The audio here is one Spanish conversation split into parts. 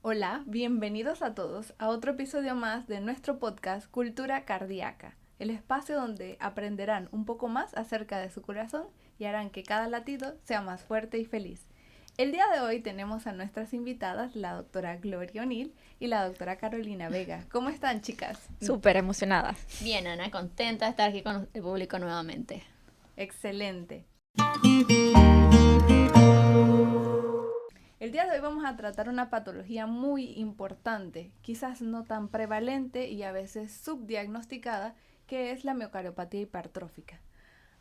Hola, bienvenidos a todos a otro episodio más de nuestro podcast Cultura Cardíaca, el espacio donde aprenderán un poco más acerca de su corazón y harán que cada latido sea más fuerte y feliz. El día de hoy tenemos a nuestras invitadas, la doctora Gloria O'Neill y la doctora Carolina Vega. ¿Cómo están, chicas? Súper emocionada. Bien, Ana, contenta de estar aquí con el público nuevamente. Excelente. El día de hoy vamos a tratar una patología muy importante, quizás no tan prevalente y a veces subdiagnosticada, que es la miocardiopatía hipertrófica.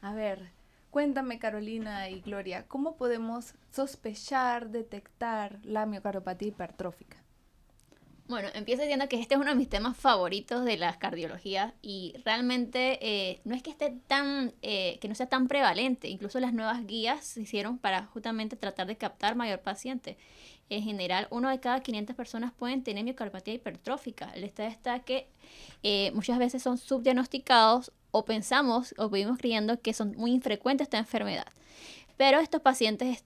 A ver, cuéntame Carolina y Gloria, ¿cómo podemos sospechar, detectar la miocardiopatía hipertrófica? Bueno, empiezo diciendo que este es uno de mis temas favoritos de la cardiología y realmente no es que esté que no sea tan prevalente. Incluso las nuevas guías se hicieron para justamente tratar de captar mayor paciente. En general, 1 de cada 500 personas pueden tener miocardiopatía hipertrófica. El estado está que muchas veces son subdiagnosticados o pensamos o vivimos creyendo que son muy infrecuentes esta enfermedad. Pero estos pacientes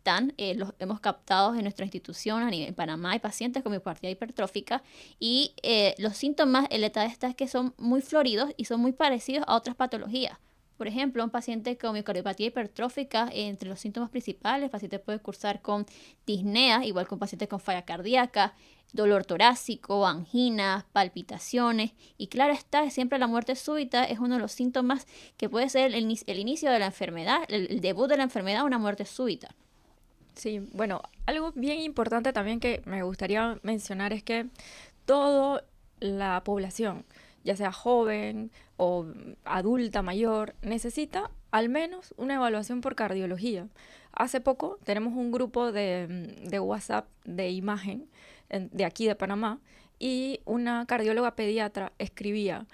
los hemos captado en nuestra institución a nivel en Panamá. Hay pacientes con miocardiopatía hipertrófica y los síntomas, el detalle está es que son muy floridos y son muy parecidos a otras patologías. Por ejemplo, un paciente con miocardiopatía hipertrófica, entre los síntomas principales, el paciente puede cursar con disnea, igual que un paciente con falla cardíaca, dolor torácico, angina, palpitaciones. Y claro está, siempre la muerte súbita es uno de los síntomas que puede ser el inicio de la enfermedad, el debut de la enfermedad, una muerte súbita. Sí, bueno, algo bien importante también que me gustaría mencionar es que toda la población, ya sea joven o adulta, mayor, necesita al menos una evaluación por cardiología. Hace poco tenemos un grupo de WhatsApp de imagen de aquí de Panamá y una cardióloga pediatra escribía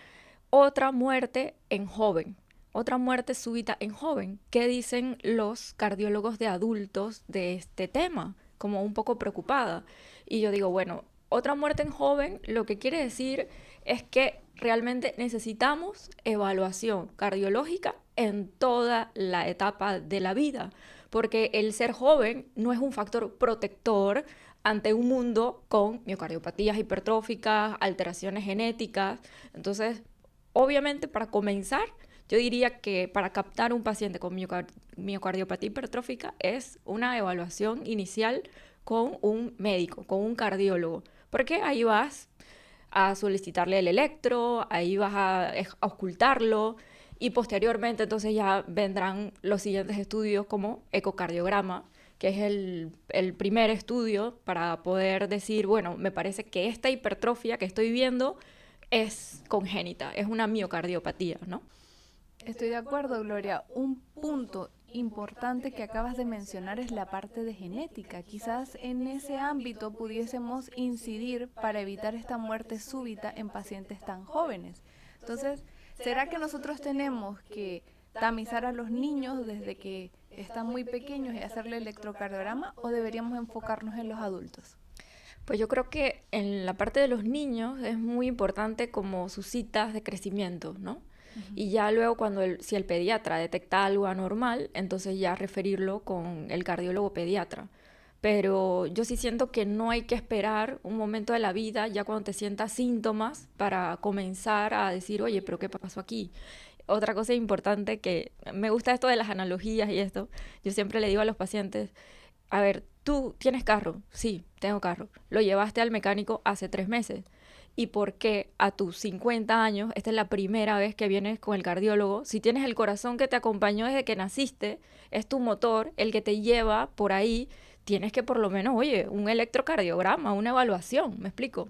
otra muerte en joven. Otra muerte súbita en joven. ¿Qué dicen los cardiólogos de adultos de este tema? Como un poco preocupada. Y yo digo, bueno, otra muerte en joven lo que quiere decir es que realmente necesitamos evaluación cardiológica en toda la etapa de la vida, porque el ser joven no es un factor protector ante un mundo con miocardiopatías hipertróficas, alteraciones genéticas. Entonces, obviamente, para comenzar, yo diría que para captar un paciente con miocardiopatía hipertrófica es una evaluación inicial con un médico, con un cardiólogo, porque ahí vas a solicitarle el electro, ahí vas a ocultarlo y posteriormente entonces ya vendrán los siguientes estudios como ecocardiograma, que es el primer estudio para poder decir, bueno, me parece que esta hipertrofia que estoy viendo es congénita, es una miocardiopatía, ¿no? Estoy de acuerdo, Gloria. Un punto importante que acabas de mencionar es la parte de genética. Quizás en ese ámbito pudiésemos incidir para evitar esta muerte súbita en pacientes tan jóvenes. Entonces, ¿será que nosotros tenemos que tamizar a los niños desde que están muy pequeños y hacerle electrocardiograma o deberíamos enfocarnos en los adultos? Pues yo creo que en la parte de los niños es muy importante como sus citas de crecimiento, ¿no? Ujú. Y ya luego si el pediatra detecta algo anormal, entonces ya referirlo con el cardiólogo pediatra. Pero yo sí siento que no hay que esperar un momento de la vida, ya cuando te sientas síntomas, para comenzar a decir, oye, pero ¿qué pasó aquí? Otra cosa importante que me gusta esto de las analogías y esto, yo siempre le digo a los pacientes, a ver, ¿tú tienes carro? Sí, tengo carro. Lo llevaste al mecánico hace 3 meses. ¿Y por qué a tus 50 años, esta es la primera vez que vienes con el cardiólogo? Si tienes el corazón que te acompañó desde que naciste, es tu motor el que te lleva por ahí, tienes que por lo menos, oye, un electrocardiograma, una evaluación, ¿me explico?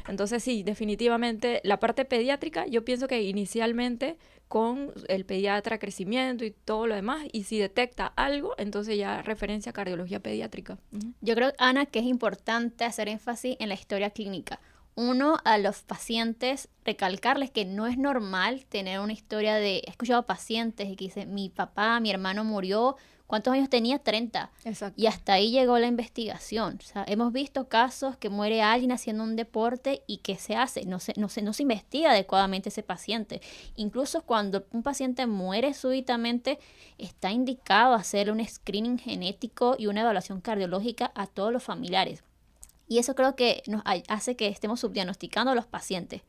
Entonces sí, definitivamente la parte pediátrica, yo pienso que inicialmente con el pediatra crecimiento y todo lo demás, y si detecta algo, entonces ya referencia a cardiología pediátrica. Uh-huh. Yo creo, Ana, que es importante hacer énfasis en la historia clínica. Uno, a los pacientes, recalcarles que no es normal tener una historia de, he escuchado pacientes y que dicen, mi papá, mi hermano murió, ¿cuántos años tenía? 30. Exacto. Y hasta ahí llegó la investigación. O sea, hemos visto casos que muere alguien haciendo un deporte y ¿qué se hace? No se investiga adecuadamente ese paciente. Incluso cuando un paciente muere súbitamente, está indicado hacer un screening genético y una evaluación cardiológica a todos los familiares. Y eso creo que nos hace que estemos subdiagnosticando a los pacientes.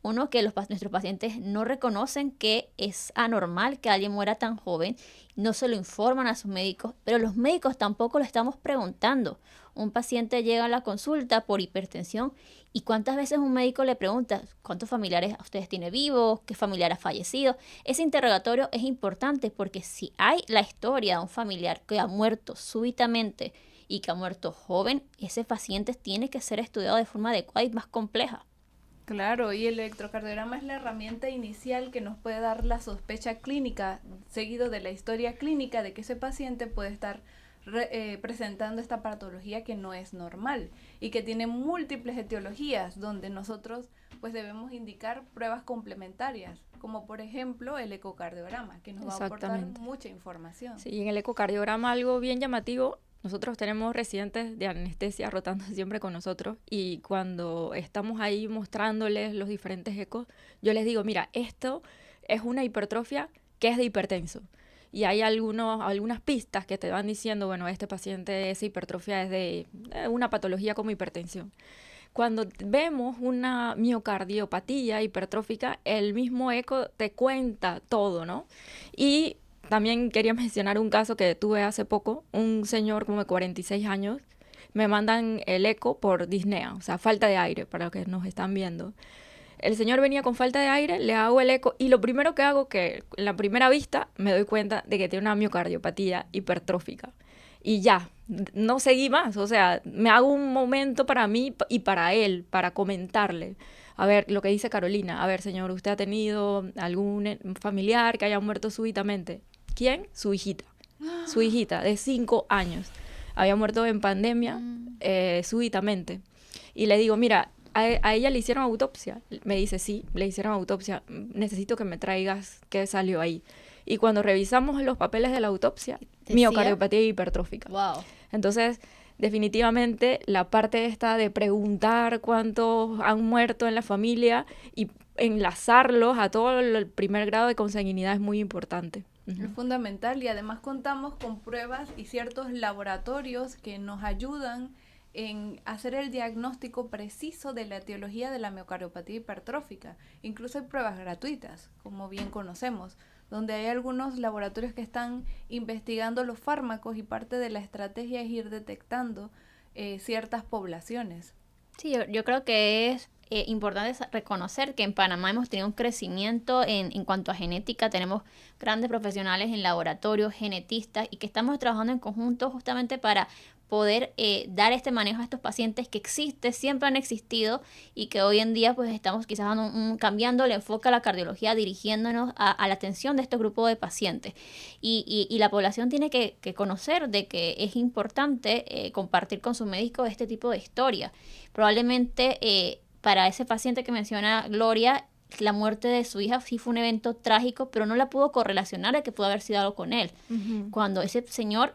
Uno, que nuestros pacientes no reconocen que es anormal que alguien muera tan joven, no se lo informan a sus médicos, pero los médicos tampoco lo estamos preguntando. Un paciente llega a la consulta por hipertensión y ¿cuántas veces un médico le pregunta cuántos familiares ustedes tienen vivos, qué familiar ha fallecido? Ese interrogatorio es importante porque si hay la historia de un familiar que ha muerto súbitamente y que ha muerto joven, ese paciente tiene que ser estudiado de forma adecuada y más compleja. Claro, y el electrocardiograma es la herramienta inicial que nos puede dar la sospecha clínica, seguido de la historia clínica de que ese paciente puede estar presentando esta patología que no es normal y que tiene múltiples etiologías donde nosotros pues debemos indicar pruebas complementarias, como por ejemplo el ecocardiograma, que nos va a aportar mucha información. Sí, y en el ecocardiograma algo bien llamativo. Nosotros tenemos residentes de anestesia rotando siempre con nosotros y cuando estamos ahí mostrándoles los diferentes ecos, yo les digo, mira, esto es una hipertrofia que es de hipertenso. Y hay algunas pistas que te van diciendo, bueno, este paciente, esa hipertrofia es de una patología como hipertensión. Cuando vemos una miocardiopatía hipertrófica, el mismo eco te cuenta todo, ¿no? Y también quería mencionar un caso que tuve hace poco, un señor como de 46 años, me mandan el eco por disnea, o sea, falta de aire, para los que nos están viendo. El señor venía con falta de aire, le hago el eco y lo primero que hago, que en la primera vista me doy cuenta de que tiene una miocardiopatía hipertrófica. Y ya, no seguí más, o sea, me hago un momento para mí y para él, para comentarle. A ver, lo que dice Carolina, a ver, señor, ¿usted ha tenido algún familiar que haya muerto súbitamente? ¿Quién? Su hijita de 5 años. Había muerto en pandemia súbitamente. Y le digo, mira, ¿a ella le hicieron autopsia? Me dice, sí, le hicieron autopsia. Necesito que me traigas qué salió ahí. Y cuando revisamos los papeles de la autopsia, miocardiopatía hipertrófica. Wow. Entonces, definitivamente, la parte esta de preguntar cuántos han muerto en la familia y enlazarlos a todo el primer grado de consanguinidad es muy importante. Es fundamental y además contamos con pruebas y ciertos laboratorios que nos ayudan en hacer el diagnóstico preciso de la etiología de la miocardiopatía hipertrófica. Incluso hay pruebas gratuitas, como bien conocemos, donde hay algunos laboratorios que están investigando los fármacos y parte de la estrategia es ir detectando ciertas poblaciones. Sí, yo creo que es importante reconocer que en Panamá hemos tenido un crecimiento en cuanto a genética. Tenemos grandes profesionales en laboratorios, genetistas, y que estamos trabajando en conjunto justamente para poder dar este manejo a estos pacientes que siempre han existido y que hoy en día pues estamos quizás cambiando el enfoque a la cardiología, dirigiéndonos a la atención de estos grupos de pacientes. Y la población tiene que conocer de que es importante compartir con su médico este tipo de historia. Probablemente para ese paciente que menciona Gloria, la muerte de su hija sí fue un evento trágico, pero no la pudo correlacionar de que pudo haber sido algo con él. Uh-huh. Cuando ese señor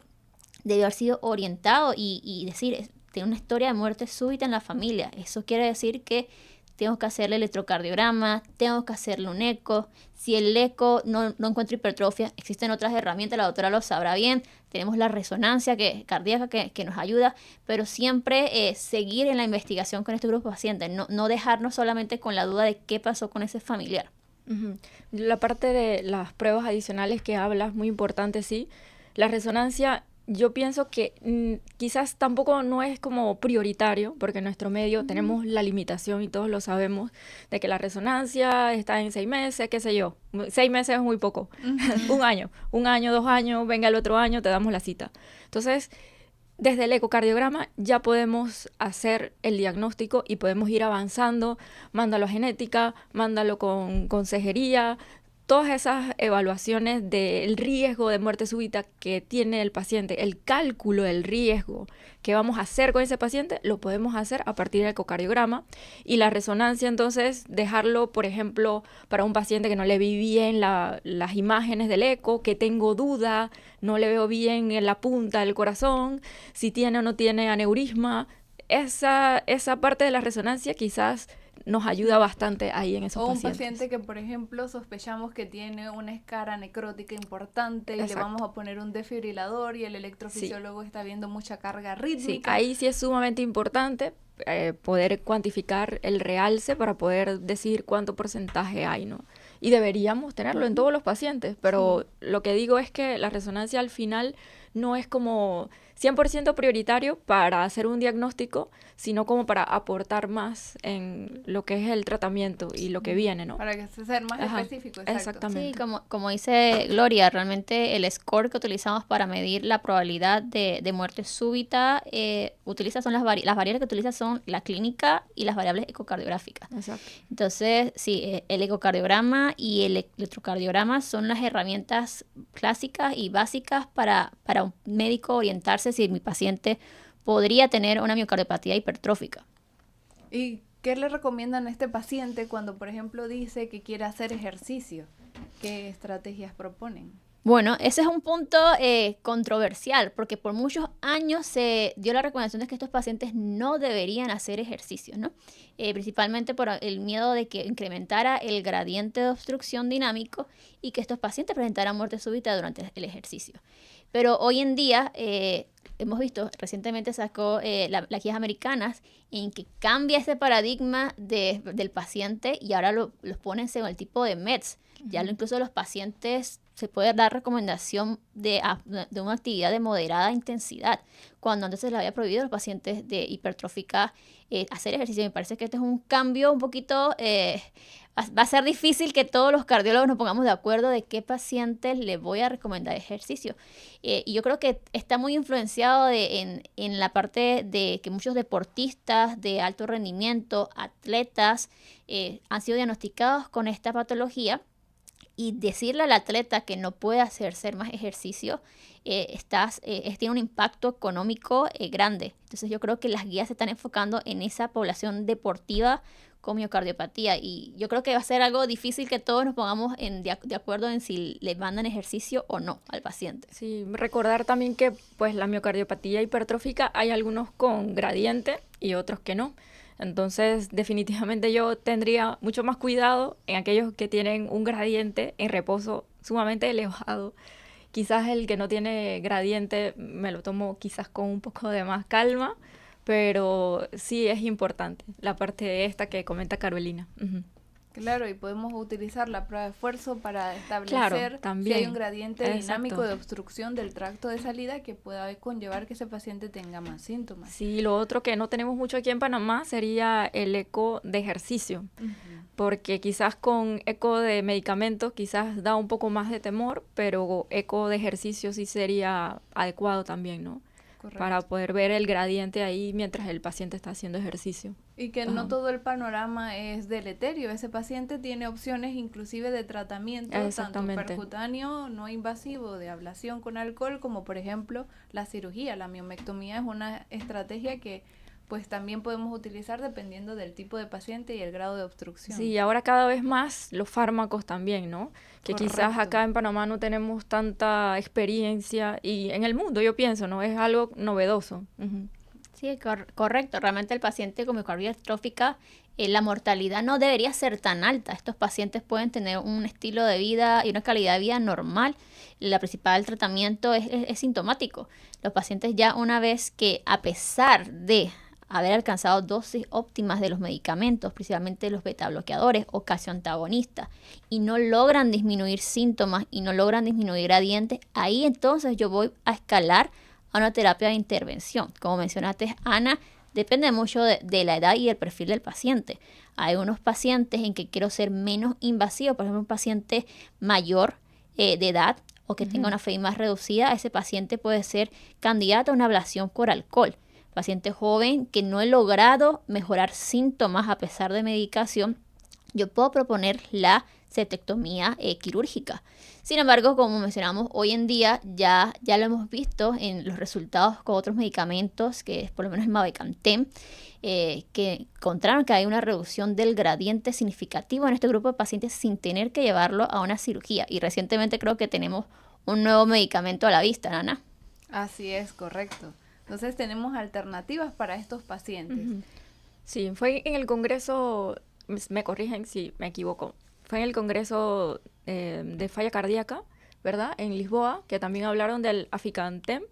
debió haber sido orientado y decir, tiene una historia de muerte súbita en la familia. Eso quiere decir que tengo que hacerle electrocardiograma, tengo que hacerle un eco. Si el eco no encuentra hipertrofia, existen otras herramientas, la doctora lo sabrá bien. Tenemos la resonancia cardíaca que nos ayuda, pero siempre seguir en la investigación con este grupo de pacientes, no dejarnos solamente con la duda de qué pasó con ese familiar. Uh-huh. La parte de las pruebas adicionales que hablas, muy importante, sí. La resonancia, yo pienso que quizás tampoco no es como prioritario, porque en nuestro medio tenemos la limitación y todos lo sabemos, de que la resonancia está en 6 meses, qué sé yo. 6 meses es muy poco. Un año, 2 años, venga el otro año, te damos la cita. Entonces, desde el ecocardiograma ya podemos hacer el diagnóstico y podemos ir avanzando, mándalo a genética, mándalo con consejería. Todas esas evaluaciones del riesgo de muerte súbita que tiene el paciente, el cálculo del riesgo que vamos a hacer con ese paciente, lo podemos hacer a partir del ecocardiograma. Y la resonancia, entonces, dejarlo, por ejemplo, para un paciente que no le vi bien las imágenes del eco, que tengo duda, no le veo bien en la punta del corazón, si tiene o no tiene aneurisma. Esa parte de la resonancia quizás nos ayuda bastante ahí en esos O un pacientes. paciente que, por ejemplo, sospechamos que tiene una escara necrótica importante y le Exacto. vamos a poner un desfibrilador y el electrofisiólogo está viendo mucha carga Sí, rítmica. ahí sí es sumamente importante poder cuantificar el realce para poder decir cuánto porcentaje hay, ¿no? Y deberíamos tenerlo en todos los pacientes, pero lo que digo es que la resonancia al final no es como 100% prioritario para hacer un diagnóstico, sino como para aportar más en lo que es el tratamiento y lo que viene, ¿no? Para que sea más Ajá, específico, exacto. exactamente. Sí, como dice Gloria, realmente el score que utilizamos para medir la probabilidad de muerte súbita, son las variables que utiliza son la clínica y las variables ecocardiográficas. Exacto. Entonces, sí, el ecocardiograma y el electrocardiograma son las herramientas clásicas y básicas para un médico orientarse si mi paciente podría tener una miocardiopatía hipertrófica. ¿Y qué le recomiendan a este paciente cuando, por ejemplo, dice que quiere hacer ejercicio? ¿Qué estrategias proponen? Bueno, ese es un punto controversial, porque por muchos años se dio la recomendación de que estos pacientes no deberían hacer ejercicio, ¿no? Principalmente por el miedo de que incrementara el gradiente de obstrucción dinámico y que estos pacientes presentaran muerte súbita durante el ejercicio. Pero hoy en día, hemos visto, recientemente sacó las guías americanas en que cambia ese paradigma del paciente y ahora los ponen según el tipo de meds. Ya incluso los pacientes se puede dar recomendación de una actividad de moderada intensidad, cuando antes se les había prohibido a los pacientes de hipertrófica hacer ejercicio. Me parece que este es un cambio un poquito, va a ser difícil que todos los cardiólogos nos pongamos de acuerdo de qué pacientes les voy a recomendar ejercicio. Y yo creo que está muy influenciado en la parte de que muchos deportistas de alto rendimiento, atletas, han sido diagnosticados con esta patología. Y decirle al atleta que no puede hacer más ejercicio tiene un impacto económico grande. Entonces yo creo que las guías se están enfocando en esa población deportiva con miocardiopatía. Y yo creo que va a ser algo difícil que todos nos pongamos de acuerdo en si le mandan ejercicio o no al paciente. Sí, recordar también que pues la miocardiopatía hipertrófica hay algunos con gradiente y otros que no. Entonces, definitivamente yo tendría mucho más cuidado en aquellos que tienen un gradiente en reposo sumamente elevado. Quizás el que no tiene gradiente me lo tomo quizás con un poco de más calma, pero sí es importante la parte esta que comenta Carolina. Uh-huh. Claro, y podemos utilizar la prueba de esfuerzo para establecer si hay un gradiente dinámico de obstrucción del tracto de salida que pueda conllevar que ese paciente tenga más síntomas. Sí, lo otro que no tenemos mucho aquí en Panamá sería el eco de ejercicio, porque quizás con eco de medicamentos quizás da un poco más de temor, pero eco de ejercicio sí sería adecuado también, ¿no? Correcto. Para poder ver el gradiente ahí mientras el paciente está haciendo ejercicio. Y que no todo el panorama es deleterio. Ese paciente tiene opciones inclusive de tratamiento, tanto percutáneo, no invasivo, de ablación con alcohol, como por ejemplo la cirugía. La miomectomía es una estrategia que pues también podemos utilizar dependiendo del tipo de paciente y el grado de obstrucción. Sí, ahora cada vez más los fármacos también, ¿no? Que correcto. Quizás acá en Panamá no tenemos tanta experiencia y en el mundo yo pienso, ¿no? Es algo novedoso. Uh-huh. Sí, correcto. Realmente el paciente con miocarditis estrófica, la mortalidad no debería ser tan alta. Estos pacientes pueden tener un estilo de vida y una calidad de vida normal. La principal tratamiento es sintomático. Los pacientes ya una vez que, a pesar de haber alcanzado dosis óptimas de los medicamentos, principalmente los beta-bloqueadores o calcio-antagonistas, y no logran disminuir síntomas y no logran disminuir gradientes, ahí entonces yo voy a escalar a una terapia de intervención. Como mencionaste, Ana, depende mucho de la edad y el perfil del paciente. Hay unos pacientes en que quiero ser menos invasivo, por ejemplo, un paciente mayor de edad o que tenga una FEI más reducida, ese paciente puede ser candidato a una ablación por alcohol. Paciente joven que no he logrado mejorar síntomas a pesar de medicación, yo puedo proponer la septectomía quirúrgica. Sin embargo, como mencionamos, hoy en día ya lo hemos visto en los resultados con otros medicamentos, que es por lo menos el Mavecantem, que encontraron que hay una reducción del gradiente significativo en este grupo de pacientes sin tener que llevarlo a una cirugía. Y recientemente creo que tenemos un nuevo medicamento a la vista, Nana. Así es, correcto. Entonces tenemos alternativas para estos pacientes. Uh-huh. Sí, fue en el Congreso me corrigen si me equivoco, fue en el Congreso de Falla Cardíaca, ¿verdad? En Lisboa, que también hablaron del aficantem,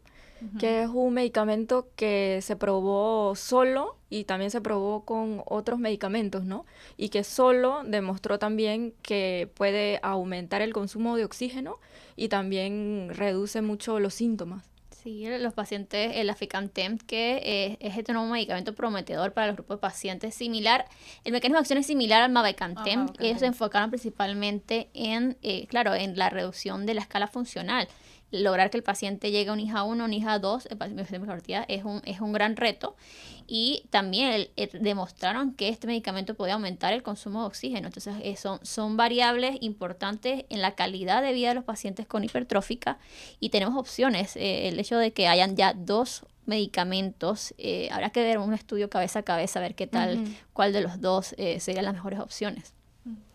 que es un medicamento que se probó solo y también se probó con otros medicamentos, ¿no? Y que solo demostró también que puede aumentar el consumo de oxígeno y también reduce mucho los síntomas. Sí, los pacientes, el aficantem, que es este nuevo medicamento prometedor para los grupos de pacientes, similar, el mecanismo de acción es similar al mavacantem. Ellos se enfocaron principalmente en, claro, en la reducción de la escala funcional. Lograr que el paciente llegue a un IJA 1, un IJA 2, el paciente es un gran reto. Y también demostraron que este medicamento puede aumentar el consumo de oxígeno. Entonces son variables importantes en la calidad de vida de los pacientes con hipertrófica y tenemos opciones. El hecho de que hayan ya 2 medicamentos, habrá que ver un estudio cabeza a cabeza, a ver qué tal, cuál de los 2 serían las mejores opciones.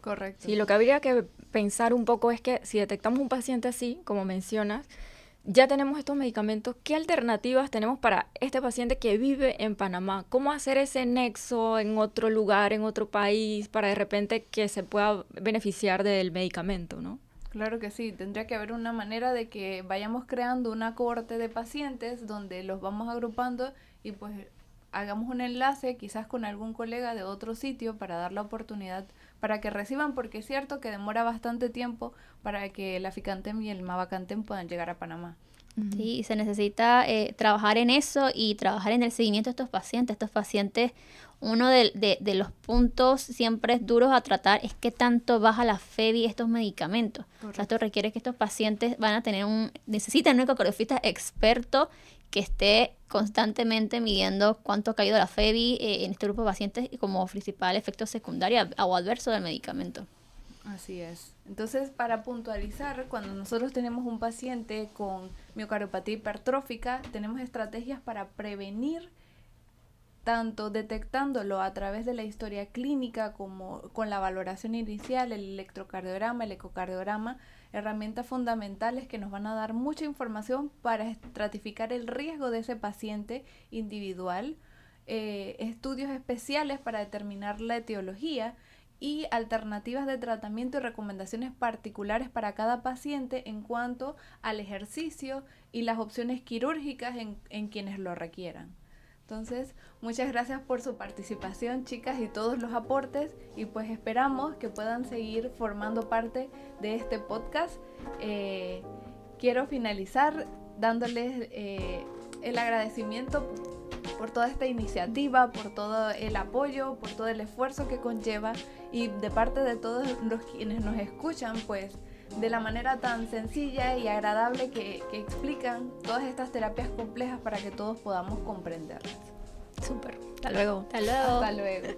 Correcto. Sí, lo que habría que pensar un poco es que si detectamos un paciente así, como mencionas, ya tenemos estos medicamentos, ¿qué alternativas tenemos para este paciente que vive en Panamá? ¿Cómo hacer ese nexo en otro lugar, en otro país, para de repente que se pueda beneficiar del medicamento, ¿no? Claro que sí, tendría que haber una manera de que vayamos creando una cohorte de pacientes donde los vamos agrupando y pues hagamos un enlace quizás con algún colega de otro sitio para dar la oportunidad para que reciban, porque es cierto que demora bastante tiempo para que el aficantem y el mavacantem puedan llegar a Panamá. Sí, se necesita trabajar en eso y trabajar en el seguimiento de estos pacientes. Uno de los puntos siempre duros a tratar es qué tanto baja la FEBI estos medicamentos. O sea, esto requiere que estos pacientes necesitan un ecocardiografista experto que esté constantemente midiendo cuánto ha caído la FEBI en este grupo de pacientes como principal efecto secundario o adverso del medicamento. Así es. Entonces, para puntualizar, cuando nosotros tenemos un paciente con miocardiopatía hipertrófica, tenemos estrategias para prevenir, tanto detectándolo a través de la historia clínica como con la valoración inicial, el electrocardiograma, el ecocardiograma, herramientas fundamentales que nos van a dar mucha información para estratificar el riesgo de ese paciente individual, estudios especiales para determinar la etiología y alternativas de tratamiento y recomendaciones particulares para cada paciente en cuanto al ejercicio y las opciones quirúrgicas en quienes lo requieran. Entonces, muchas gracias por su participación, chicas, y todos los aportes, y pues esperamos que puedan seguir formando parte de este podcast. Quiero finalizar dándoles el agradecimiento por toda esta iniciativa, por todo el apoyo, por todo el esfuerzo que conlleva, y de parte de todos los quienes nos escuchan, pues de la manera tan sencilla y agradable que explican todas estas terapias complejas para que todos podamos comprenderlas. Súper. Hasta luego. Hasta luego. Hasta luego.